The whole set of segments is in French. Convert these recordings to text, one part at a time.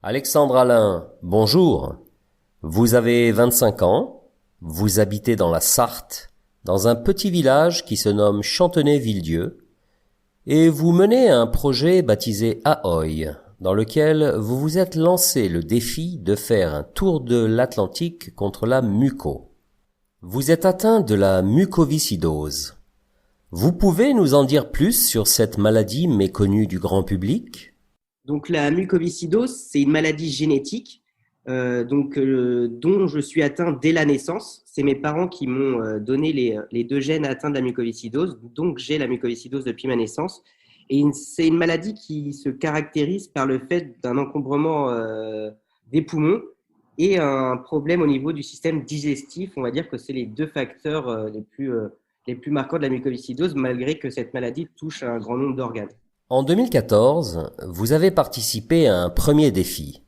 Alexandre Alain, bonjour. Vous avez 25 ans, vous habitez dans la Sarthe, dans un petit village qui se nomme Chantenay-Villedieu, et vous menez un projet baptisé Ahoy, dans lequel vous vous êtes lancé le défi de faire un tour de l'Atlantique contre la muco. Vous êtes atteint de la mucoviscidose. Vous pouvez nous en dire plus sur cette maladie méconnue du grand public ? Donc la mucoviscidose, c'est une maladie génétique dont je suis atteint dès la naissance. C'est mes parents qui m'ont donné les deux gènes atteints de la mucoviscidose, donc j'ai la mucoviscidose depuis ma naissance. Et c'est une maladie qui se caractérise par le fait d'un encombrement des poumons et un problème au niveau du système digestif. On va dire que c'est les deux facteurs les plus marquants de la mucoviscidose, malgré que cette maladie touche un grand nombre d'organes. En 2014, vous avez participé à un premier défi,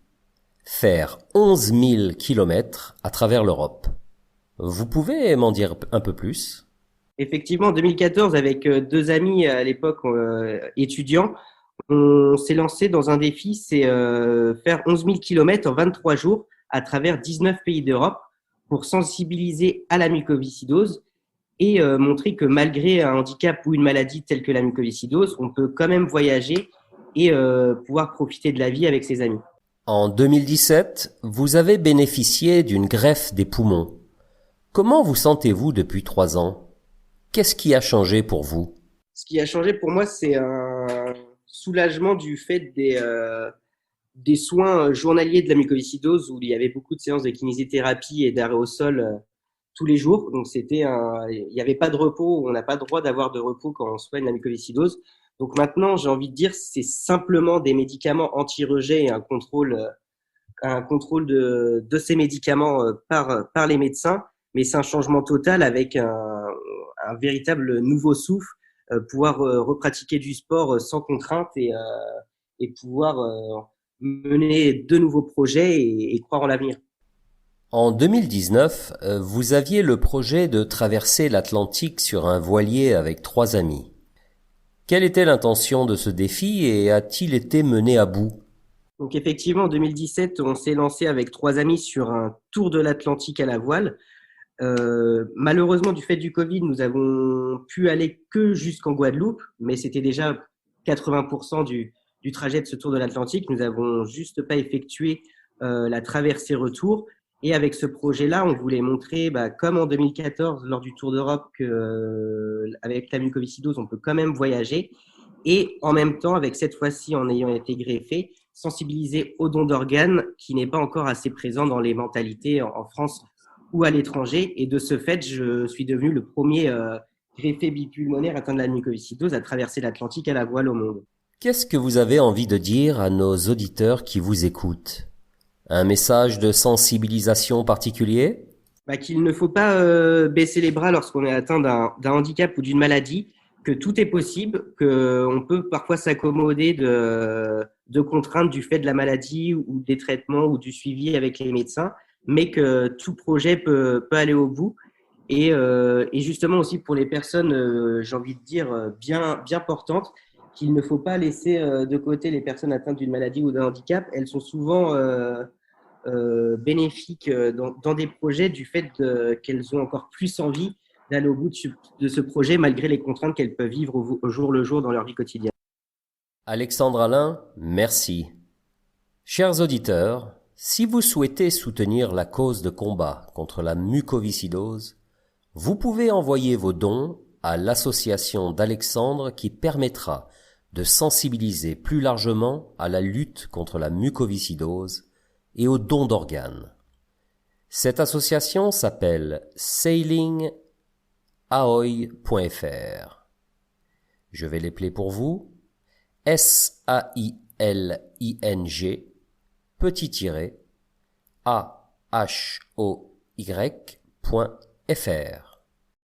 faire 11 000 kilomètres à travers l'Europe. Vous pouvez m'en dire un peu plus ? Effectivement, en 2014, avec deux amis à l'époque étudiants, on s'est lancé dans un défi, c'est faire 11 000 kilomètres en 23 jours à travers 19 pays d'Europe pour sensibiliser à la mucoviscidose et montrer que malgré un handicap ou une maladie telle que la mucoviscidose, on peut quand même voyager et pouvoir profiter de la vie avec ses amis. En 2017, vous avez bénéficié d'une greffe des poumons. Comment vous sentez-vous depuis 3 ans ? Qu'est-ce qui a changé pour vous ? Ce qui a changé pour moi, c'est un soulagement du fait des soins journaliers de la mucoviscidose où il y avait beaucoup de séances de kinésithérapie et d'arrêt au sol tous les jours. Donc il n'y avait pas de repos, on n'a pas le droit d'avoir de repos quand on soigne la mucoviscidose. Donc maintenant, j'ai envie de dire, c'est simplement des médicaments anti-rejet et un contrôle de ces médicaments par les médecins, mais c'est un changement total avec un véritable nouveau souffle, pouvoir repratiquer du sport sans contrainte et pouvoir mener de nouveaux projets et croire en l'avenir. En 2019, vous aviez le projet de traverser l'Atlantique sur un voilier avec 3 amis. Quelle était l'intention de ce défi et a-t-il été mené à bout ? Donc effectivement, en 2017, on s'est lancé avec trois amis sur un tour de l'Atlantique à la voile. Malheureusement, du fait du Covid, nous avons pu aller que jusqu'en Guadeloupe, mais c'était déjà 80% du trajet de ce tour de l'Atlantique. Nous avons juste pas effectué la traversée retour. Et avec ce projet-là, on voulait montrer, comme en 2014 lors du Tour d'Europe, qu'avec la mucoviscidose, on peut quand même voyager. Et en même temps, avec cette fois-ci, en ayant été greffé, sensibiliser au don d'organes qui n'est pas encore assez présent dans les mentalités en France ou à l'étranger. Et de ce fait, je suis devenu le premier greffé bipulmonaire atteint de la mucoviscidose à traverser l'Atlantique à la voile au monde. Qu'est-ce que vous avez envie de dire à nos auditeurs qui vous écoutent ? Un message de sensibilisation particulier ? Qu'il ne faut pas baisser les bras lorsqu'on est atteint d'un handicap ou d'une maladie, que tout est possible, qu'on peut parfois s'accommoder de contraintes du fait de la maladie ou des traitements ou du suivi avec les médecins, mais que tout projet peut aller au bout. Et justement aussi pour les personnes, j'ai envie de dire, bien portantes, qu'il ne faut pas laisser de côté les personnes atteintes d'une maladie ou d'un handicap. Elles sont souvent bénéfiques dans des projets du fait qu'elles ont encore plus envie d'aller au bout de ce projet malgré les contraintes qu'elles peuvent vivre au jour le jour dans leur vie quotidienne. Alexandre Alain, merci. Chers auditeurs, si vous souhaitez soutenir la cause de combat contre la mucoviscidose, vous pouvez envoyer vos dons à l'association d'Alexandre qui permettra de sensibiliser plus largement à la lutte contre la mucoviscidose et au don d'organes. Cette association s'appelle sailingahoy.fr. Je vais l'épeler pour vous. SAILING petit tiret AHOY.fr.